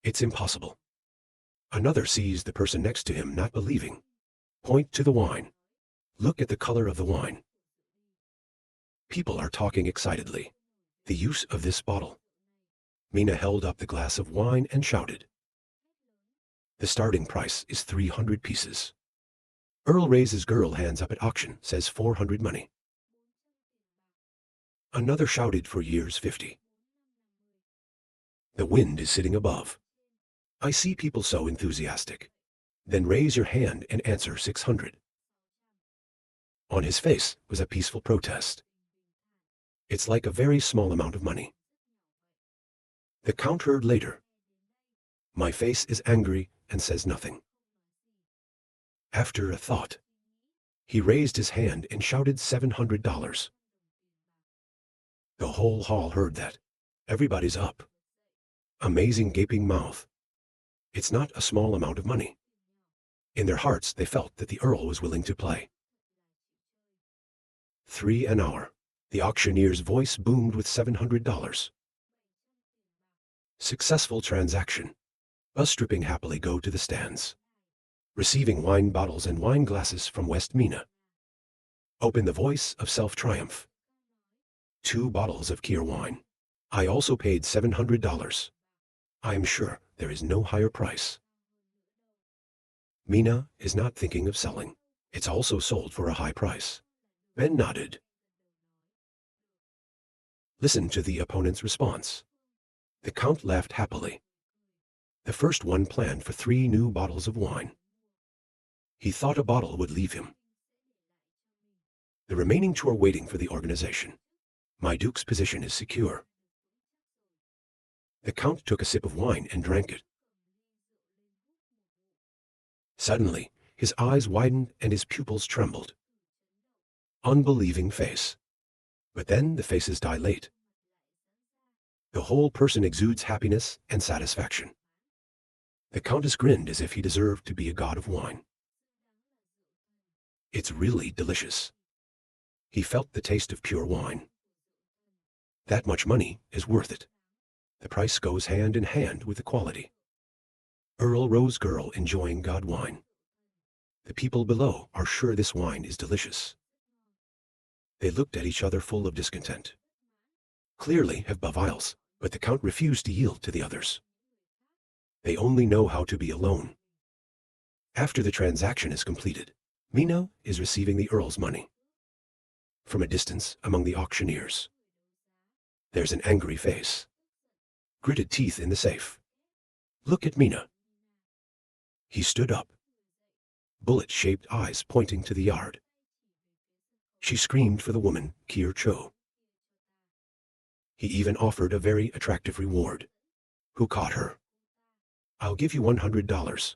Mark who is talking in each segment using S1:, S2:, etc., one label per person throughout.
S1: It's impossible. Another sees the person next to him, not believing. Point to the wine. Look at the color of the wine. People are talking excitedly. The use of this bottle. Mina held up the glass of wine and shouted. The starting price is 300 pieces. Earl raises girl hands up at auction, says 400 money. Another shouted for years 50. The wind is sitting above. I see people so enthusiastic. Then raise your hand and answer 600. On his face was a peaceful protest. It's like a very small amount of money. The Count heard later. My face is angry and says nothing. After a thought, he raised his hand and shouted $700. The whole hall heard that. Everybody's up. Amazing gaping mouth. It's not a small amount of money. In their hearts, they felt that the Earl was willing to play. 3 an hour. The auctioneer's voice boomed with $700. Successful transaction. Us stripping happily go to the stands. Receiving wine bottles and wine glasses from West Mina. Open the voice of self-triumph. 2 bottles of Kier wine. I also paid $700. I am sure there is no higher price. Mina is not thinking of selling. It's also sold for a high price. Ben nodded. Listen to the opponent's response. The Count laughed happily. The first one planned for 3 new bottles of wine. He thought a bottle would leave him. The remaining 2 are waiting for the organization. My duke's position is secure. The Count took a sip of wine and drank it. Suddenly, his eyes widened and his pupils trembled. Unbelieving face. But then the faces dilate. The whole person exudes happiness and satisfaction. The Countess grinned as if he deserved to be a god of wine. It's really delicious. He felt the taste of pure wine. That much money is worth it. The price goes hand in hand with the quality. Earl Rose Girl enjoying god wine. The people below are sure this wine is delicious. They looked at each other full of discontent. Clearly have Baviles, but the Count refused to yield to the others. They only know how to be alone. After the transaction is completed, Mina is receiving the Earl's money. From a distance among the auctioneers. There's an angry face. Gritted teeth in the safe. Look at Mina. He stood up. Bullet-shaped eyes pointing to the yard. She screamed for the woman, Kier Cho. He even offered a very attractive reward. Who caught her? I'll give you $100.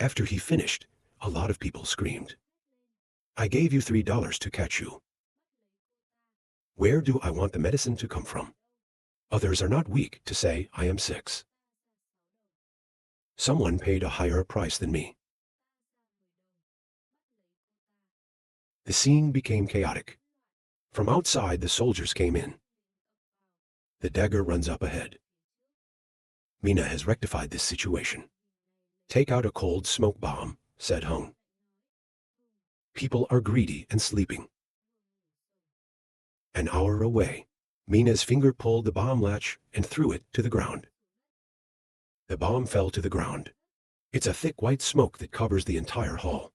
S1: After he finished, a lot of people screamed. I gave you $3 to catch you. Where do I want the medicine to come from? Others are not weak to say I am 6. Someone paid a higher price than me. The scene became chaotic. From outside, the soldiers came in. The dagger runs up ahead. Mina has rectified this situation. Take out a cold smoke bomb, said Hung. People are greedy and sleeping. An hour away, Mina's finger pulled the bomb latch and threw it to the ground. The bomb fell to the ground. It's a thick white smoke that covers the entire hall.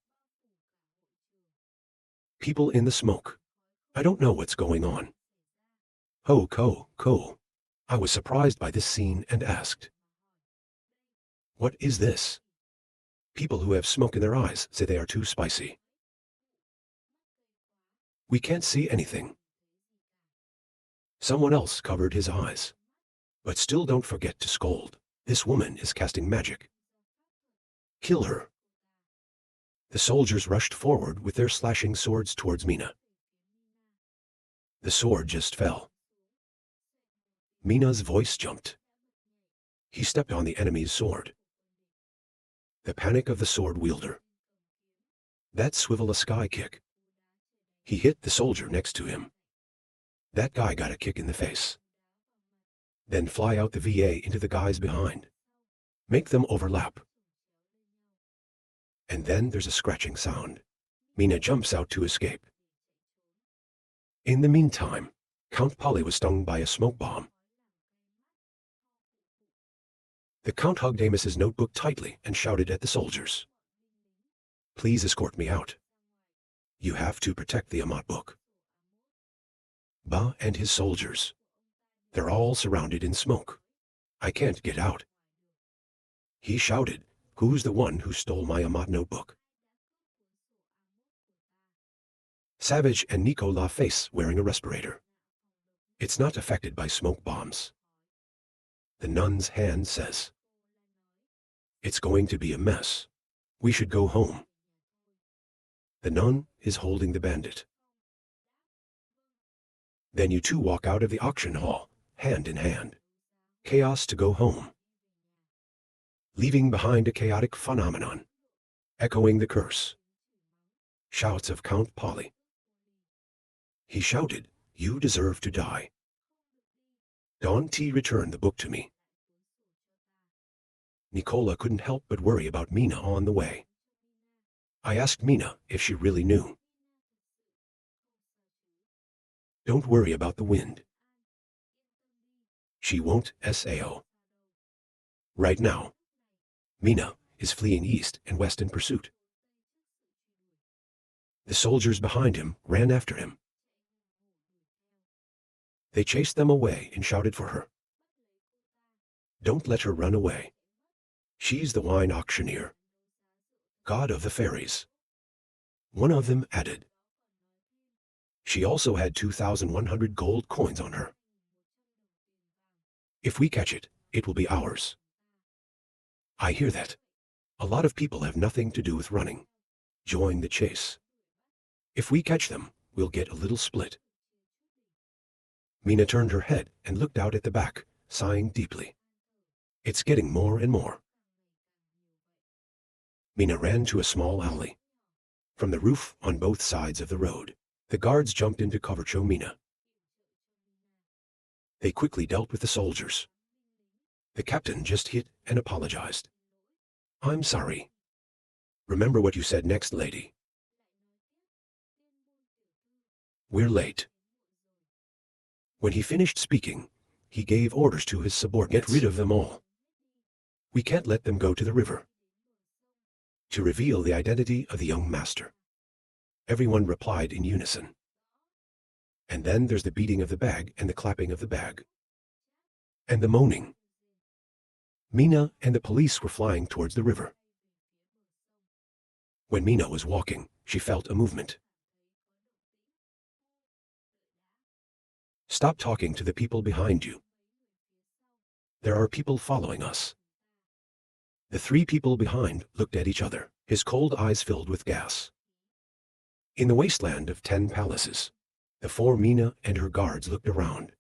S1: People in the smoke. I don't know what's going on. Ko. I was surprised by this scene and asked. What is this? People who have smoke in their eyes say they are too spicy. We can't see anything. Someone else covered his eyes. But still don't forget to scold. This woman is casting magic. Kill her. The soldiers rushed forward with their slashing swords towards Mina. The sword just fell. Mina's voice jumped. He stepped on the enemy's sword. The panic of the sword wielder. That swivel a sky kick. He hit the soldier next to him. That guy got a kick in the face. Then fly out the VA into the guys behind. Make them overlap. And then there's a scratching sound. Mina jumps out to escape. In the meantime, Count Polly was stung by a smoke bomb. The Count hugged Amos's notebook tightly and shouted at the soldiers. Please escort me out. You have to protect the Amat book. Ba and his soldiers. They're all surrounded in smoke. I can't get out. He shouted, Who's the one who stole my Amat notebook? Savage and Nicola face wearing a respirator. It's not affected by smoke bombs. The nun's hand says, It's going to be a mess. We should go home. The nun is holding the bandit. Then you two walk out of the auction hall, hand in hand. Chaos to go home. Leaving behind a chaotic phenomenon, echoing the curse. Shouts of Count Polly. He shouted, You deserve to die. Don T returned the book to me. Nicola couldn't help but worry about Mina on the way. I asked Mina if she really knew. Don't worry about the wind. She won't SAO. Right now, Mina is fleeing east and west in pursuit. The soldiers behind him ran after him. They chased them away and shouted for her. Don't let her run away. She's the wine auctioneer, god of the fairies. One of them added. She also had 2,100 gold coins on her. If we catch it, it will be ours. I hear that. A lot of people have nothing to do with running. Join the chase. If we catch them, we'll get a little split. Mina turned her head and looked out at the back, sighing deeply. It's getting more and more. Mina ran to a small alley. From the roof on both sides of the road, the guards jumped in to cover Mina. They quickly dealt with the soldiers. The captain just hit and apologized. I'm sorry. Remember what you said next, lady. We're late. When he finished speaking, he gave orders to his subordinates. Get rid of them all. We can't let them go to the river. To reveal the identity of the young master. Everyone replied in unison. And then there's the beating of the bag and the clapping of the bag. And the moaning. Mina and the police were flying towards the river. When Mina was walking, she felt a movement. Stop talking to the people behind you. There are people following us. The three people behind looked at each other, his cold eyes filled with gas. In the wasteland of 10 palaces, the four Mina and her guards looked around.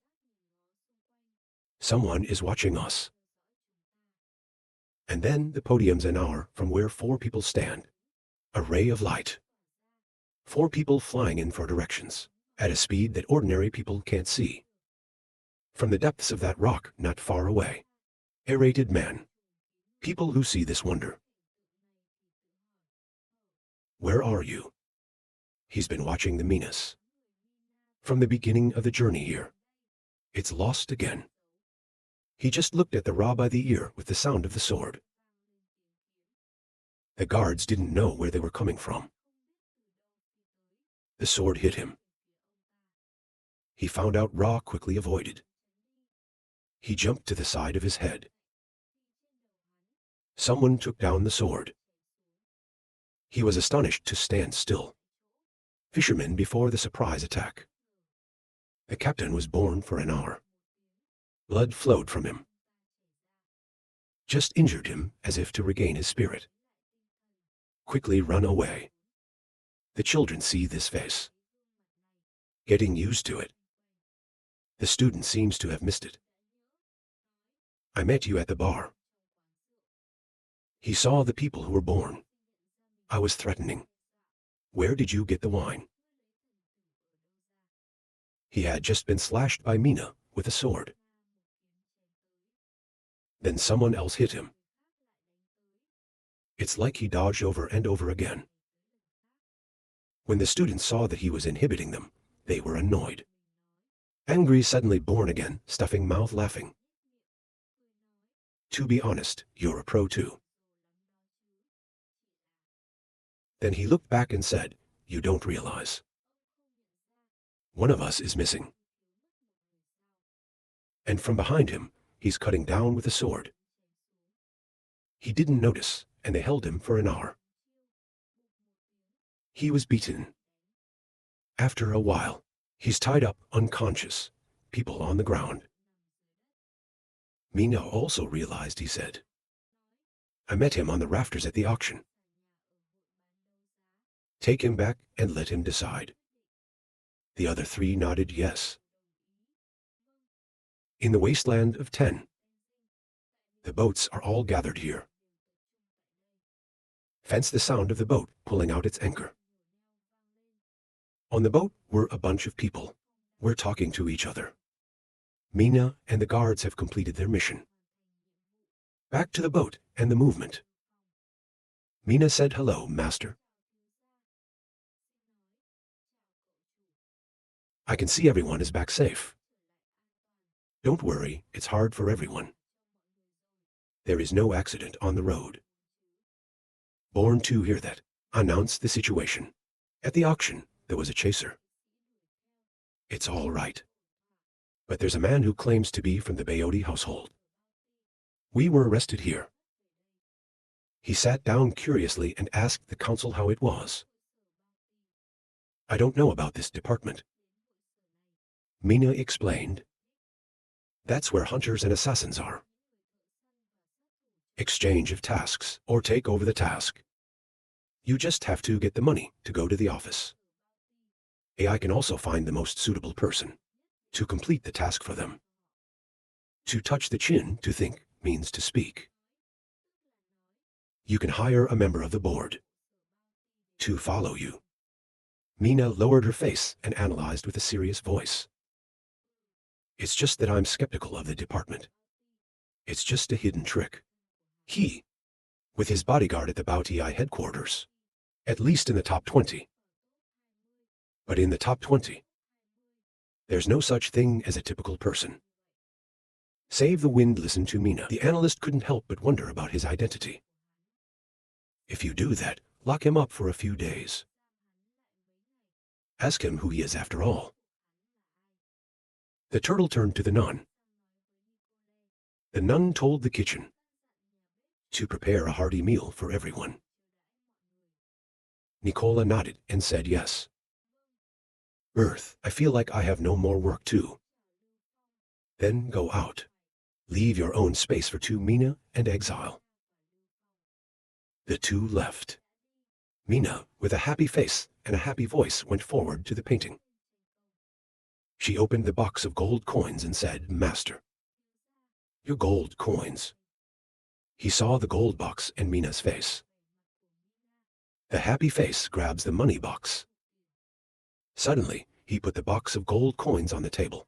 S1: Someone is watching us. And then the podium's an hour from where 4 people stand. A ray of light. 4 people flying in 4 directions, at a speed that ordinary people can't see. From the depths of that rock not far away, aerated man. People who see this wonder. Where are you? He's been watching the Minas. From the beginning of the journey here. It's lost again. He just looked at the Ra by the ear with the sound of the sword. The guards didn't know where they were coming from. The sword hit him. He found out Ra quickly avoided. He jumped to the side of his head. Someone took down the sword. He was astonished to stand still. Fisherman before the surprise attack. The captain was born for an hour. Blood flowed from him. Just injured him as if to regain his spirit. Quickly run away. The children see this face. Getting used to it. The student seems to have missed it. I met you at the bar. He saw the people who were born. I was threatening. Where did you get the wine? He had just been slashed by Mina with a sword. Then someone else hit him. It's like he dodged over and over again. When the students saw that he was inhibiting them, they were annoyed. Angry, suddenly born again, stuffing mouth laughing. To be honest, you're a pro too. Then he looked back and said, you don't realize. One of us is missing. And from behind him, he's cutting down with a sword. He didn't notice, and they held him for an hour. He was beaten. After a while, he's tied up, unconscious, people on the ground. Mina also realized, he said. I met him on the rafters at the auction. Take him back and let him decide. The other three nodded yes. In the wasteland of 10. The boats are all gathered here. Fence the sound of the boat pulling out its anchor. On the boat were a bunch of people. We're talking to each other. Mina and the guards have completed their mission. Back to the boat and the movement. Mina said, hello, master. I can see everyone is back safe. Don't worry, it's hard for everyone. There is no accident on the road. Born to hear that, announced the situation. At the auction, there was a chaser. It's all right. But there's a man who claims to be from the Bayodi household. We were arrested here. He sat down curiously and asked the council how it was. I don't know about this department. Mina explained. That's where hunters and assassins are. Exchange of tasks, or take over the task. You just have to get the money to go to the office. AI can also find the most suitable person to complete the task for them. To touch the chin, to think, means to speak. You can hire a member of the board to follow you. Mina lowered her face and analyzed with a serious voice. It's just that I'm skeptical of the department. It's just a hidden trick. He, with his bodyguard at the Baotii headquarters, at least in the top 20. But in the top 20, there's no such thing as a typical person. Save the wind listened to Mina. The analyst couldn't help but wonder about his identity. If you do that, lock him up for a few days. Ask him who he is after all. The turtle turned to the nun. The nun told the kitchen to prepare a hearty meal for everyone. Nicola nodded and said yes. Earth, I feel like I have no more work too. Then go out. Leave your own space for two Mina and exile. The two left. Mina, with a happy face and a happy voice, went forward to the painting. She opened the box of gold coins and said, Master, your gold coins. He saw the gold box and Mina's face. The happy face grabs the money box. Suddenly, he put the box of gold coins on the table.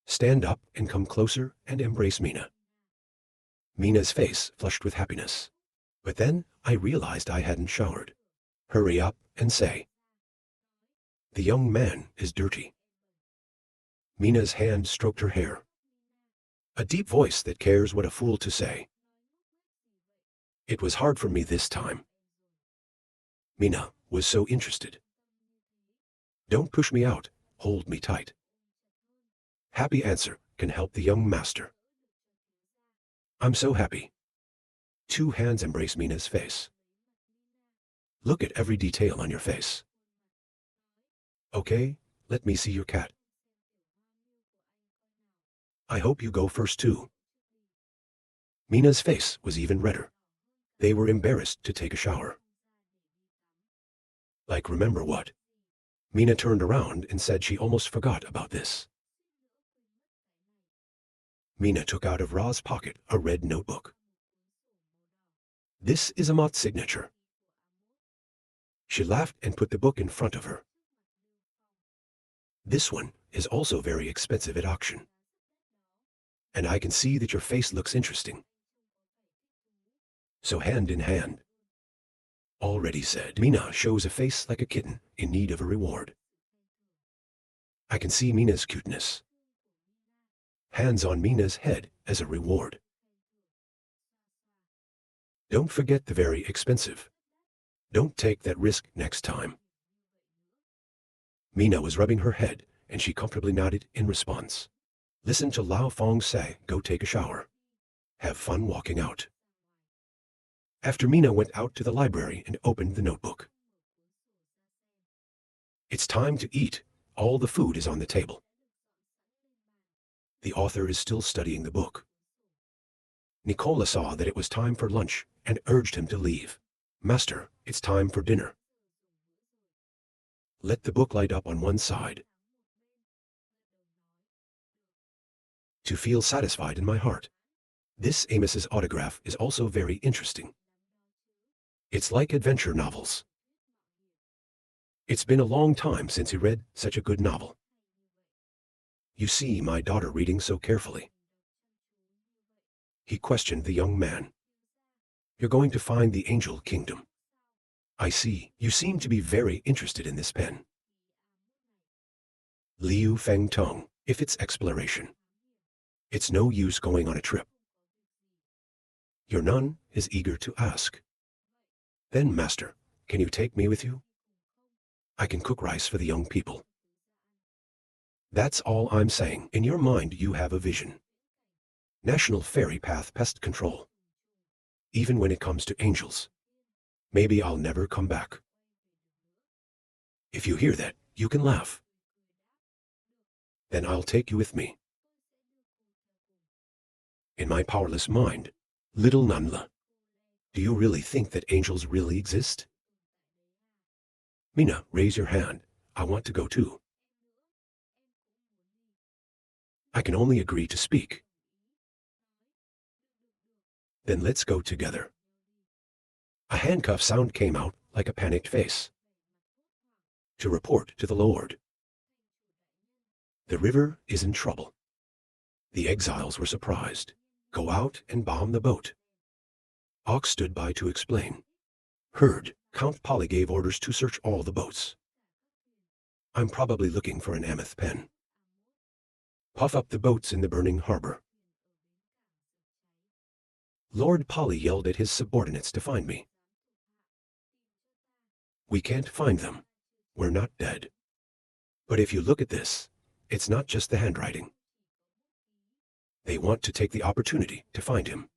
S1: Stand up and come closer and embrace Mina. Mina's face flushed with happiness. But then I realized I hadn't showered. Hurry up and say, the young man is dirty. Mina's hand stroked her hair. A deep voice that cares what a fool to say. It was hard for me this time. Mina was so interested. Don't push me out, hold me tight. Happy answer can help the young master. I'm so happy. Two hands embrace Mina's face. Look at every detail on your face. Okay, let me see your cat. I hope you go first too. Mina's face was even redder. They were embarrassed to take a shower. Like, remember what? Mina turned around and said she almost forgot about this. Mina took out of Ra's pocket a red notebook. This is Amat's signature. She laughed and put the book in front of her. This one is also very expensive at auction. And I can see that your face looks interesting. So hand in hand. Already said. Mina shows a face like a kitten in need of a reward. I can see Mina's cuteness. Hands on Mina's head as a reward. Don't forget the very expensive. Don't take that risk next time. Mina was rubbing her head, and she comfortably nodded in response. Listen to Lao Fong say, go take a shower. Have fun walking out. After Mina went out to the library and opened the notebook. It's time to eat. All the food is on the table. The author is still studying the book. Nicola saw that it was time for lunch and urged him to leave. Master, it's time for dinner. Let the book light up on one side. To feel satisfied in my heart. This Amos's autograph is also very interesting. It's like adventure novels. It's been a long time since he read such a good novel. You see my daughter reading so carefully. He questioned the young man. You're going to find the angel kingdom. I see, you seem to be very interested in this pen. Liu Feng Tong, if it's exploration. It's no use going on a trip. Your nun is eager to ask. Then, master, can you take me with you? I can cook rice for the young people. That's all I'm saying. In your mind you have a vision. National Fairy Path Pest Control. Even when it comes to angels. Maybe I'll never come back. If you hear that, you can laugh. Then I'll take you with me. In my powerless mind, little Nanla. Do you really think that angels really exist? Mina, raise your hand. I want to go too. I can only agree to speak. Then let's go together. A handcuff sound came out like a panicked face. To report to the Lord. The river is in trouble. The exiles were surprised. Go out and bomb the boat. Ox stood by to explain. Heard, Count Polly gave orders to search all the boats. I'm probably looking for an Amoth pen. Puff up the boats in the burning harbor. Lord Polly yelled at his subordinates to find me. We can't find them. We're not dead. But if you look at this, it's not just the handwriting. They want to take the opportunity to find him.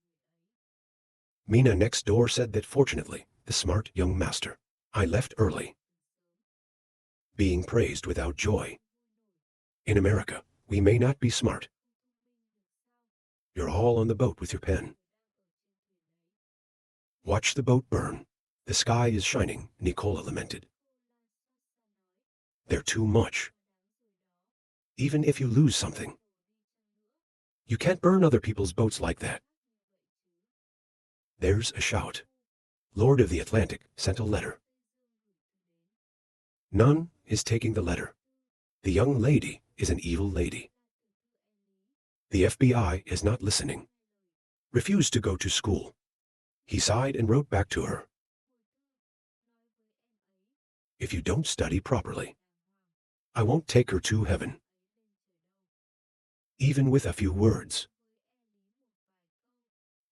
S1: Mina next door said that fortunately, the smart young master, I left early. Being praised without joy. In America, we may not be smart. You're all on the boat with your pen. Watch the boat burn. The sky is shining, Nicola lamented. They're too much. Even if you lose something. You can't burn other people's boats like that. There's a shout. Lord of the Atlantic sent a letter. None is taking the letter. The young lady is an evil lady. The FBI is not listening. Refused to go to school. He sighed and wrote back to her. If you don't study properly, I won't take her to heaven. Even with a few words.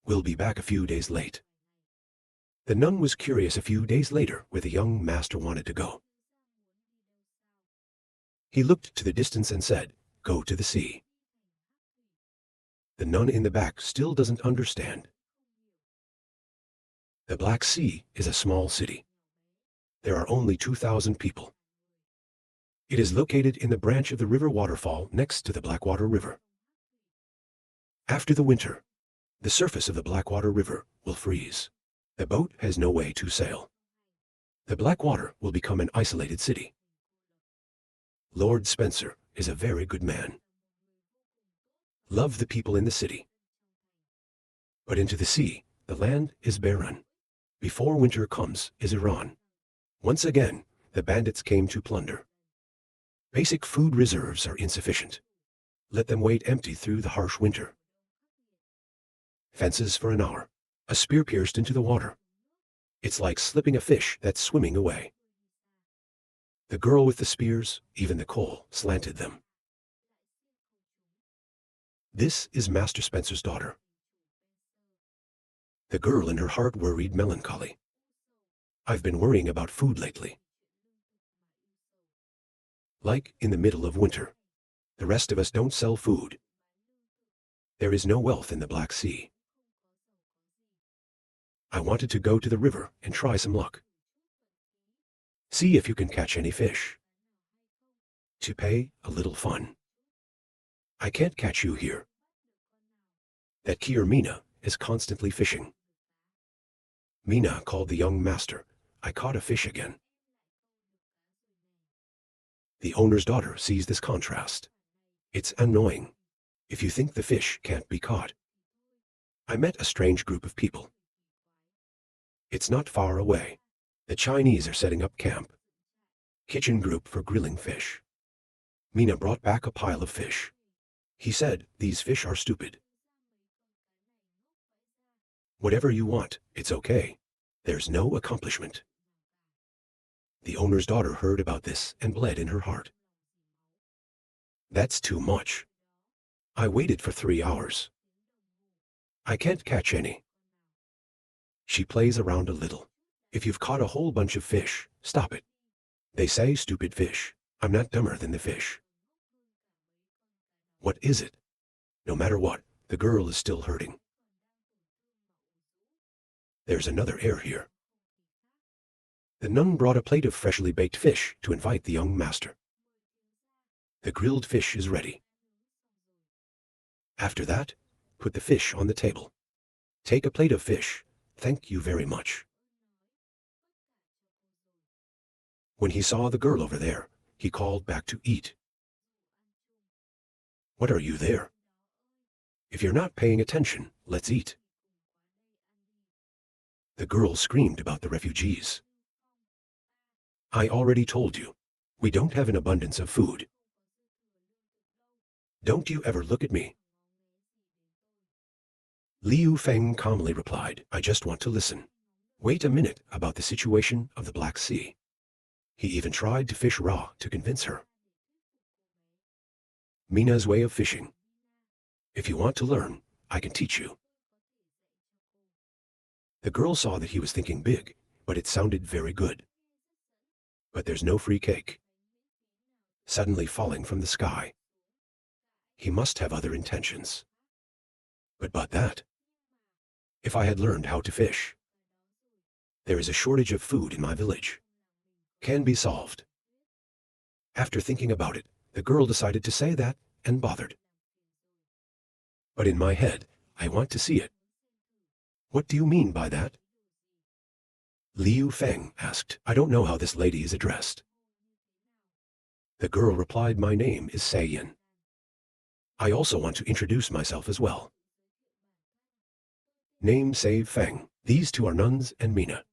S1: We'll be back a few days late. The nun was curious a few days later where the young master wanted to go. He looked to the distance and said, go to the sea. The nun in the back still doesn't understand. The Black Sea is a small city. There are only 2,000 people. It is located in the branch of the river waterfall next to the Blackwater River. After the winter, the surface of the Blackwater River will freeze. The boat has no way to sail. The Blackwater will become an isolated city. Lord Spencer is a very good man. Love the people in the city. But into the sea, the land is barren. Before winter comes is Iran. Once again, the bandits came to plunder. Basic food reserves are insufficient. Let them wait empty through the harsh winter. Fences for an hour. A spear pierced into the water. It's like slipping a fish that's swimming away. The girl with the spears, even the coal, slanted them. This is Master Spencer's daughter. The girl in her heart worried melancholy. I've been worrying about food lately. Like in the middle of winter, the rest of us don't sell food. There is no wealth in the Black Sea. I wanted to go to the river and try some luck. See if you can catch any fish. To pay a little fun. I can't catch you here. That Kier Mina is constantly fishing. Mina called the young master. I caught a fish again. The owner's daughter sees this contrast. It's annoying. If you think the fish can't be caught. I met a strange group of people. It's not far away. The Chinese are setting up camp. Kitchen group for grilling fish. Mina brought back a pile of fish. He said, these fish are stupid. Whatever you want, it's okay. There's no accomplishment. The owner's daughter heard about this and bled in her heart. That's too much. I waited for 3 hours. I can't catch any. She plays around a little. If you've caught a whole bunch of fish, stop it. They say stupid fish. I'm not dumber than the fish. What is it? No matter what, the girl is still hurting. There's another heir here. The nun brought a plate of freshly baked fish to invite the young master. The grilled fish is ready. After that, put the fish on the table. Take a plate of fish. Thank you very much. When he saw the girl over there, he called back to eat. What are you there? If you're not paying attention, let's eat. The girl screamed about the refugees. I already told you, we don't have an abundance of food. Don't you ever look at me. Liu Feng calmly replied, I just want to listen. Wait a minute about the situation of the Black Sea. He even tried to fish raw to convince her. Mina's way of fishing. If you want to learn, I can teach you. The girl saw that he was thinking big, but it sounded very good. But there's no free cake. Suddenly falling from the sky. He must have other intentions. But that. If I had learned how to fish. There is a shortage of food in my village. Can be solved. After thinking about it, the girl decided to say that and bothered. But in my head, I want to see it. What do you mean by that? Liu Feng asked, I don't know how this lady is addressed. The girl replied, my name is Seiyin. I also want to introduce myself as well. Name save Feng. These two are nuns and Mina.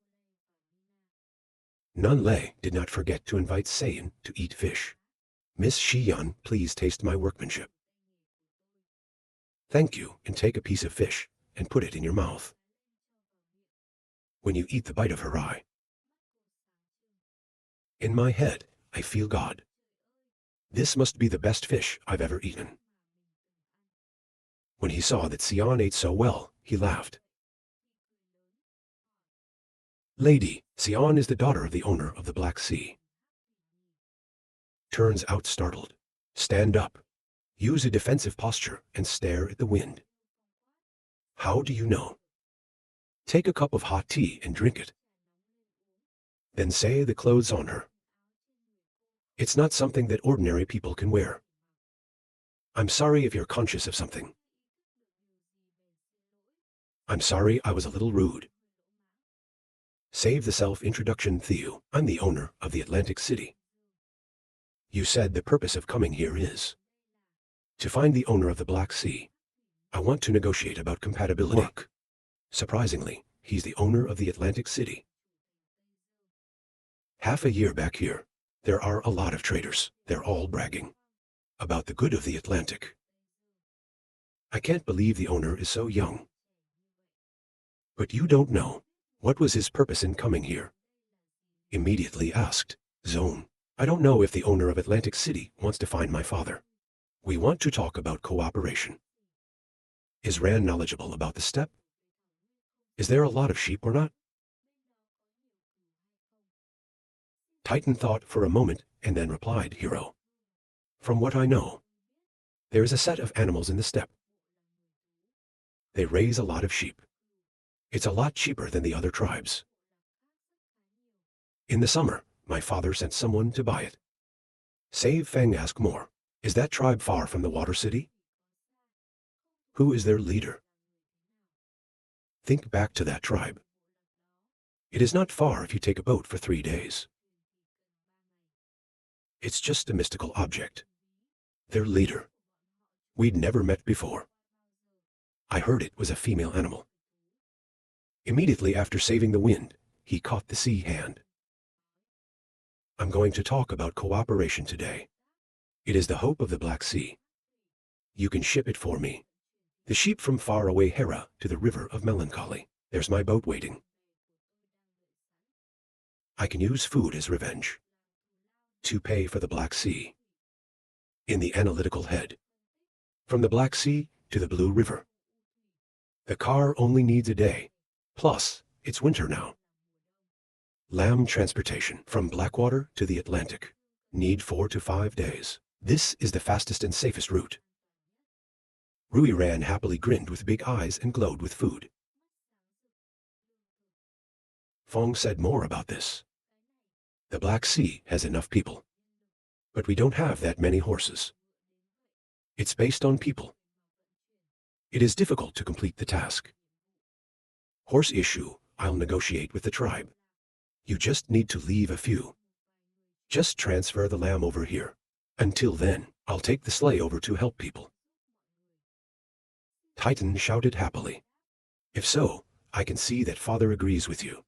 S1: Nun Lei did not forget to invite Seiyin to eat fish. Miss Shiyan, please taste my workmanship. Thank you, and take a piece of fish and put it in your mouth. When you eat the bite of her eye. In my head, I feel God. This must be the best fish I've ever eaten. When he saw that Xian ate so well, he laughed. Lady, Xian is the daughter of the owner of the Black Sea. Turns out startled. Stand up. Use a defensive posture and stare at the wind. How do you know? Take a cup of hot tea and drink it. Then say the clothes on her. It's not something that ordinary people can wear. I'm sorry if you're conscious of something. I'm sorry I was a little rude. Save the self-introduction, Theo. I'm the owner of the Atlantic City. You said the purpose of coming here is to find the owner of the Black Sea. I want to negotiate about compatibility. Work. Surprisingly, he's the owner of the Atlantic City. Half a year back here, there are a lot of traders. They're all bragging about the good of the Atlantic. I can't believe the owner is so young. But you don't know. What was his purpose in coming here? Immediately asked Zone. I don't know if the owner of Atlantic City wants to find my father. We want to talk about cooperation. Is Rand knowledgeable about the steppe? Is there a lot of sheep or not? Titan thought for a moment and then replied, Hero. From what I know, there is a set of animals in the steppe. They raise a lot of sheep. It's a lot cheaper than the other tribes. In the summer, my father sent someone to buy it. Save Feng asked more. Is that tribe far from the water city? Who is their leader? Think back to that tribe. It is not far if you take a boat for 3 days. It's just a mystical object. Their leader. We'd never met before. I heard it was a female animal. Immediately after saving the wind, he caught the sea hand. I'm going to talk about cooperation today. It is the hope of the Black Sea. You can ship it for me. The sheep from faraway Hera to the river of melancholy. There's my boat waiting. I can use food as revenge. To pay for the Black Sea. In the analytical head. From the Black Sea to the Blue River. The car only needs a day. Plus, it's winter now. Lamb transportation from Blackwater to the Atlantic. Need 4 to 5 days. This is the fastest and safest route. Rui Ran happily grinned with big eyes and glowed with food. Fong said more about this. The Black Sea has enough people. But we don't have that many horses. It's based on people. It is difficult to complete the task. Horse issue, I'll negotiate with the tribe. You just need to leave a few. Just transfer the lamb over here. Until then, I'll take the sleigh over to help people. Titan shouted happily. If so, I can see that father agrees with you.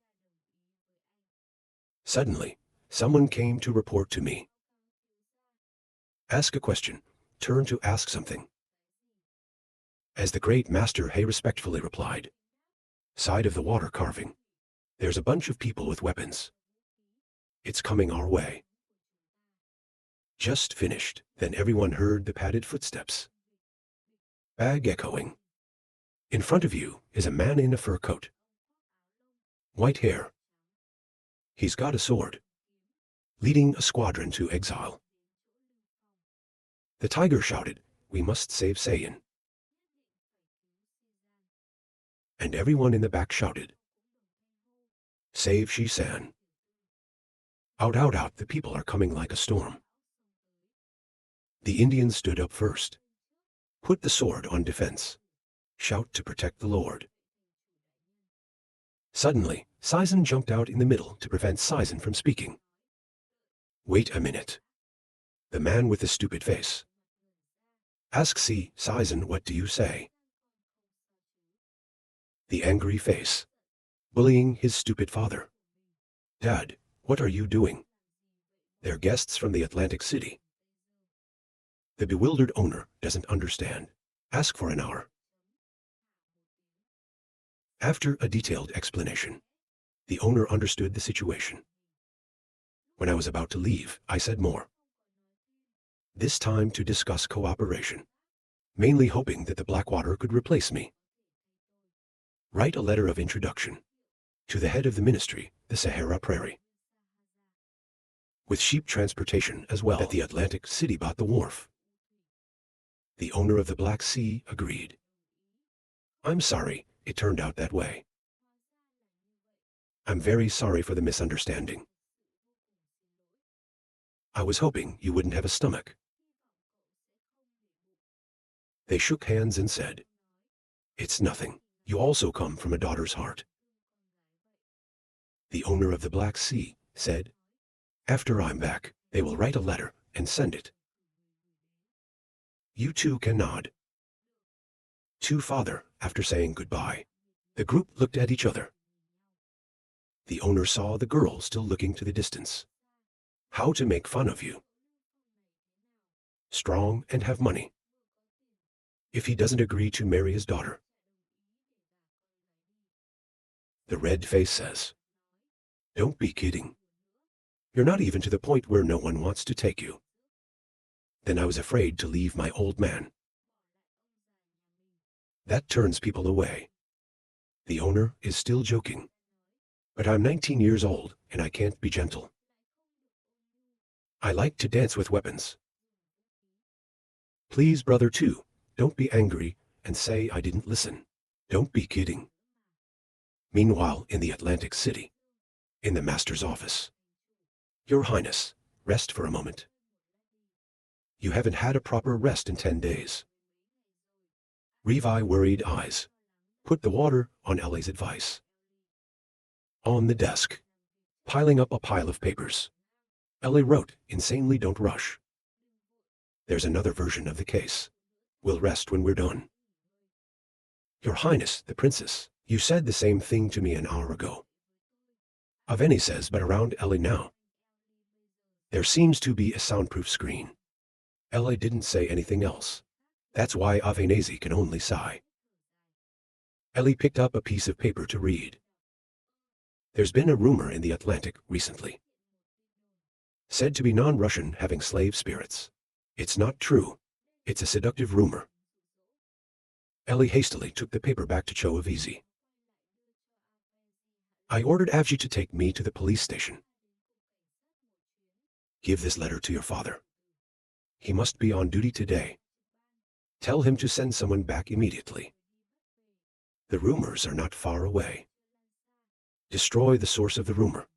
S1: Suddenly, someone came to report to me. Ask a question. Turn to ask something. As the great master He respectfully replied. Side of the water carving. There's a bunch of people with weapons. It's coming our way. Just finished, then everyone heard the padded footsteps. Bag echoing. In front of you is a man in a fur coat. White hair. He's got a sword. Leading a squadron to exile. The tiger shouted, we must save Saiyan. And everyone in the back shouted. Save Shi-san. Out, out, out, the people are coming like a storm. The Indians stood up first. Put the sword on defense. Shout to protect the Lord. Suddenly, Saizen jumped out in the middle to prevent Saizen from speaking. Wait a minute. The man with the stupid face. Ask Saizen, what do you say? The angry face. Bullying his stupid father. Dad, what are you doing? They're guests from the Atlantic City. The bewildered owner doesn't understand. Ask for an hour. After a detailed explanation, the owner understood the situation. When I was about to leave, I said more. This time to discuss cooperation, mainly hoping that the Blackwater could replace me. Write a letter of introduction to the head of the ministry, the Sahara Prairie. With sheep transportation as well, that the Atlantic City bought the wharf. The owner of the Black Sea agreed. I'm sorry it turned out that way. I'm very sorry for the misunderstanding. I was hoping you wouldn't have a stomach. They shook hands and said, it's nothing. You also come from a daughter's heart. The owner of the Black Sea said, after I'm back, they will write a letter and send it. You two can nod. To father, after saying goodbye, the group looked at each other. The owner saw the girl still looking to the distance. How to make fun of you. Strong and have money. If he doesn't agree to marry his daughter. The red face says, "Don't be kidding. You're not even to the point where no one wants to take you." Then I was afraid to leave my old man. That turns people away. The owner is still joking. But I'm 19 years old, and I can't be gentle. I like to dance with weapons. Please, brother, too, don't be angry and say I didn't listen. Don't be kidding. Meanwhile, in the Atlantic City, in the master's office. Your Highness, rest for a moment. You haven't had a proper rest in 10 days. Revi worried eyes. Put the water on Ellie's advice. On the desk, piling up a pile of papers. Ellie wrote, insanely don't rush. There's another version of the case. We'll rest when we're done. Your Highness, the princess, you said the same thing to me an hour ago. Aveni says, but around Ellie now. There seems to be a soundproof screen. Ellie didn't say anything else. That's why Avenesi can only sigh. Ellie picked up a piece of paper to read. There's been a rumor in the Atlantic recently. Said to be non-Russian having slave spirits. It's not true. It's a seductive rumor. Ellie hastily took the paper back to Choavizi. I ordered Avji to take me to the police station. Give this letter to your father. He must be on duty today. Tell him to send someone back immediately. The rumors are not far away. Destroy the source of the rumor.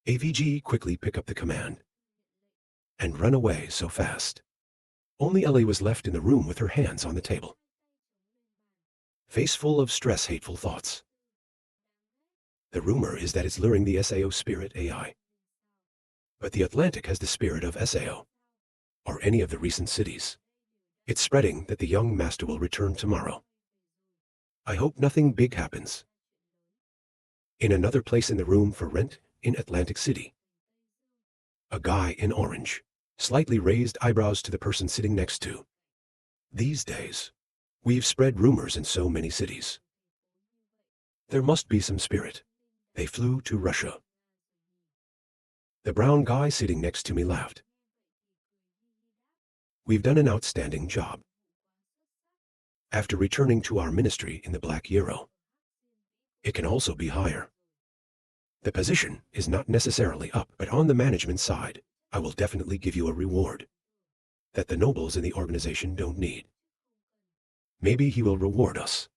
S1: AVG quickly pick up the command. And run away so fast. Only Ellie was left in the room with her hands on the table. Face full of stress, hateful thoughts. The rumor is that it's luring the SAO spirit AI. But the Atlantic has the spirit of SAO, or any of the recent cities. It's spreading that the young master will return tomorrow. I hope nothing big happens. In another place in the room for rent in Atlantic City. A guy in orange, slightly raised eyebrows to the person sitting next to. These days, we've spread rumors in so many cities. There must be some spirit. They flew to Russia. The brown guy sitting next to me laughed. We've done an outstanding job. After returning to our ministry in the Black Euro, it can also be higher. The position is not necessarily up, but on the management side, I will definitely give you a reward that the nobles in the organization don't need. Maybe he will reward us.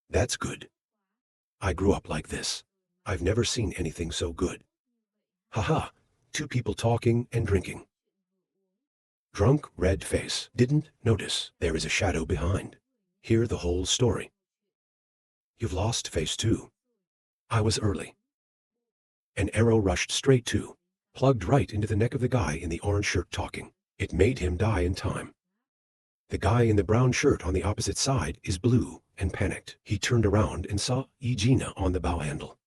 S1: That's good. I grew up like this. I've never seen anything so good. Haha, two people talking and drinking. Drunk, red face, didn't notice there is a shadow behind. Hear the whole story. You've lost face too. I was early. An arrow rushed straight to, plugged right into the neck of the guy in the orange shirt talking. It made him die in time. The guy in the brown shirt on the opposite side is blue and panicked. He turned around and saw Egina on the bow handle.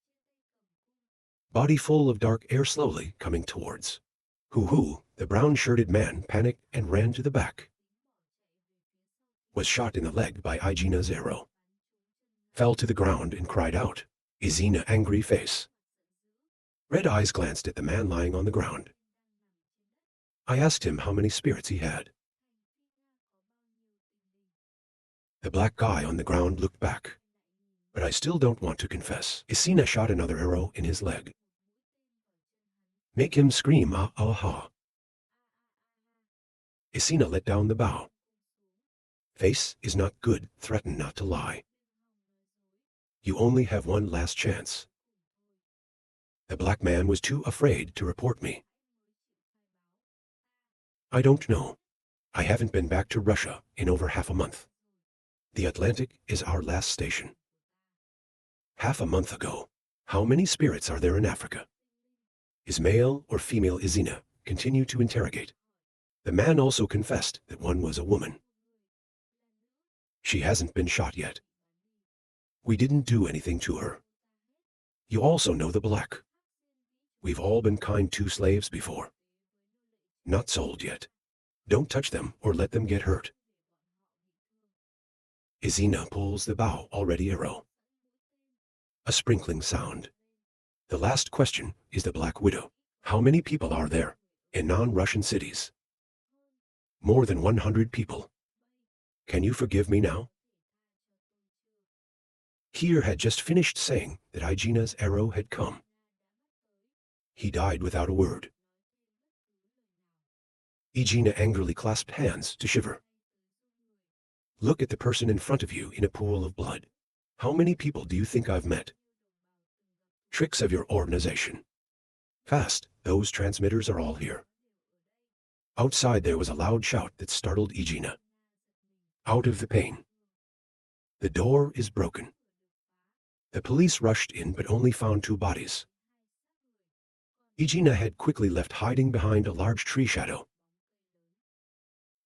S1: Body full of dark air slowly coming towards. Hoo-hoo, the brown-shirted man panicked and ran to the back. Was shot in the leg by Egina's arrow. Fell to the ground and cried out. Egina angry face. Red eyes glanced at the man lying on the ground. I asked him how many spirits he had. The black guy on the ground looked back. But I still don't want to confess. Egina shot another arrow in his leg. Make him scream, ah, ah, ah. Egina let down the bow. Face is not good, threaten not to lie. You only have one last chance. The black man was too afraid to report me. I don't know. I haven't been back to Russia in over half a month. The Atlantic is our last station. Half a month ago, how many spirits are there in Africa? Is male or female Egina? Continue to interrogate. The man also confessed that one was a woman. She hasn't been shot yet. We didn't do anything to her. You also know the black. We've all been kind to slaves before. Not sold yet. Don't touch them or let them get hurt. Egina pulls the bow already arrow. A sprinkling sound. The last question is the Black Widow. How many people are there in non-Russian cities? More than 100 people. Can you forgive me now? Kier had just finished saying that Igina's arrow had come. He died without a word. Igina angrily clasped hands to shiver. Look at the person in front of you in a pool of blood. How many people do you think I've met? Tricks of your organization. Fast, those transmitters are all here. Outside there was a loud shout that startled Igina. Out of the pain. The door is broken. The police rushed in but only found 2 bodies. Igina had quickly left hiding behind a large tree shadow.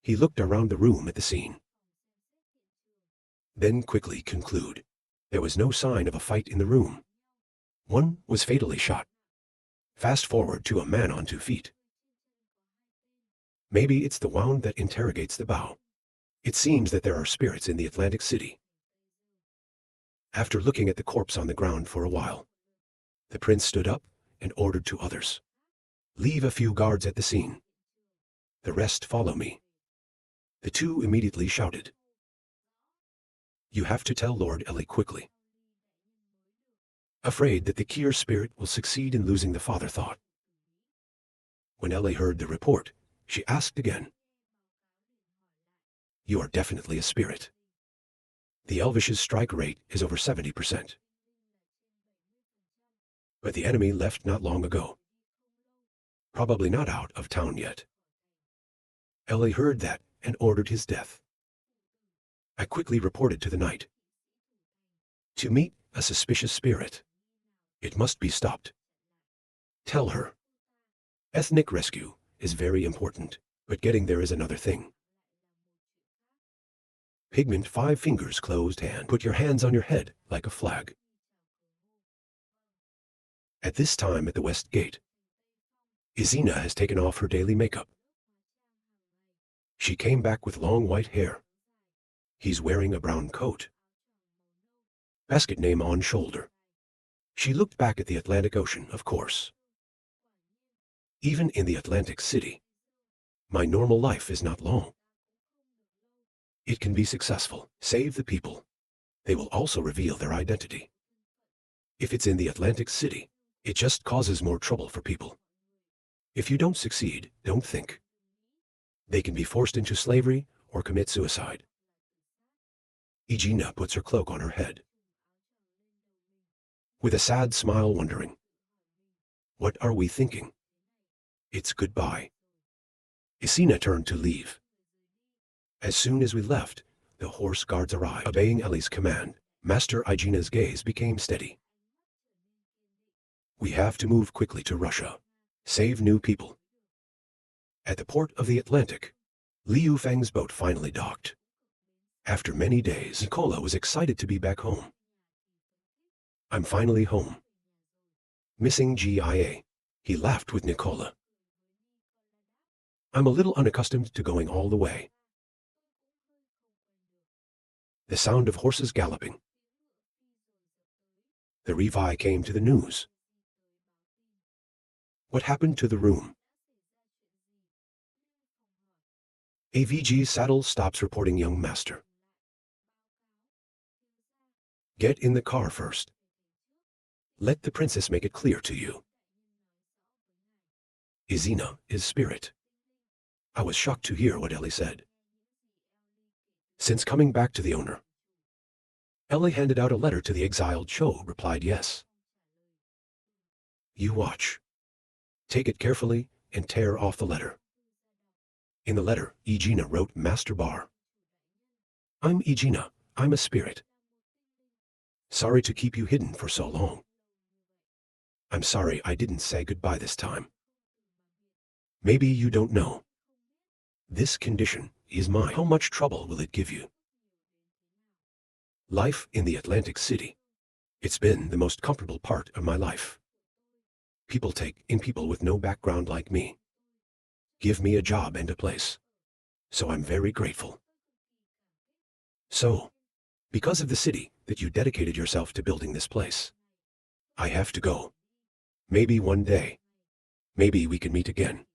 S1: He looked around the room at the scene. Then quickly conclude. There was no sign of a fight in the room. One was fatally shot. Fast forward to a man on 2 feet. Maybe it's the wound that interrogates the bow. It seems that there are spirits in the Atlantic City. After looking at the corpse on the ground for a while, the prince stood up and ordered to others. Leave a few guards at the scene. The rest follow me. The 2 immediately shouted. You have to tell Lord Ellie quickly. Afraid that the Kier spirit will succeed in losing the father thought. When Ellie heard the report, she asked again. You are definitely a spirit. The Elvish's strike rate is over 70%. But the enemy left not long ago. Probably not out of town yet. Ellie heard that and ordered his death. I quickly reported to the knight. To meet a suspicious spirit. It must be stopped. Tell her. Ethnic rescue is very important, but getting there is another thing. Pigment 5 fingers closed hand. Put your hands on your head like a flag. At this time at the West Gate, Izina has taken off her daily makeup. She came back with long white hair. He's wearing a brown coat. Basket name on shoulder. She looked back at the Atlantic Ocean, of course. Even in the Atlantic City, my normal life is not long. It can be successful. Save the people. They will also reveal their identity. If it's in the Atlantic City, it just causes more trouble for people. If you don't succeed, don't think. They can be forced into slavery or commit suicide. Igina puts her cloak on her head. With a sad smile wondering. What are we thinking? It's goodbye. Isina turned to leave. As soon as we left, the horse guards arrived. Obeying Ellie's command, Master Igina's gaze became steady. We have to move quickly to Russia. Save new people. At the port of the Atlantic, Liu Feng's boat finally docked. After many days, Nicola was excited to be back home. I'm finally home. Missing GIA. He laughed with Nicola. I'm a little unaccustomed to going all the way. The sound of horses galloping. The Revi came to the news. What happened to the room? AVG Saddle stops reporting young master. Get in the car first. Let the princess make it clear to you. Izina is spirit. I was shocked to hear what Ellie said. Since coming back to the owner, Ellie handed out a letter to the exiled Cho, replied yes. You watch. Take it carefully and tear off the letter. In the letter, Igina wrote Master Bar. I'm Igina. I'm a spirit. Sorry to keep you hidden for so long. I'm sorry I didn't say goodbye this time. Maybe you don't know. This condition is mine. How much trouble will it give you? Life in the Atlantic City. It's been the most comfortable part of my life. People take in people with no background like me. Give me a job and a place. So I'm very grateful. So, because of the city that you dedicated yourself to building this place, I have to go. Maybe one day. Maybe we can meet again.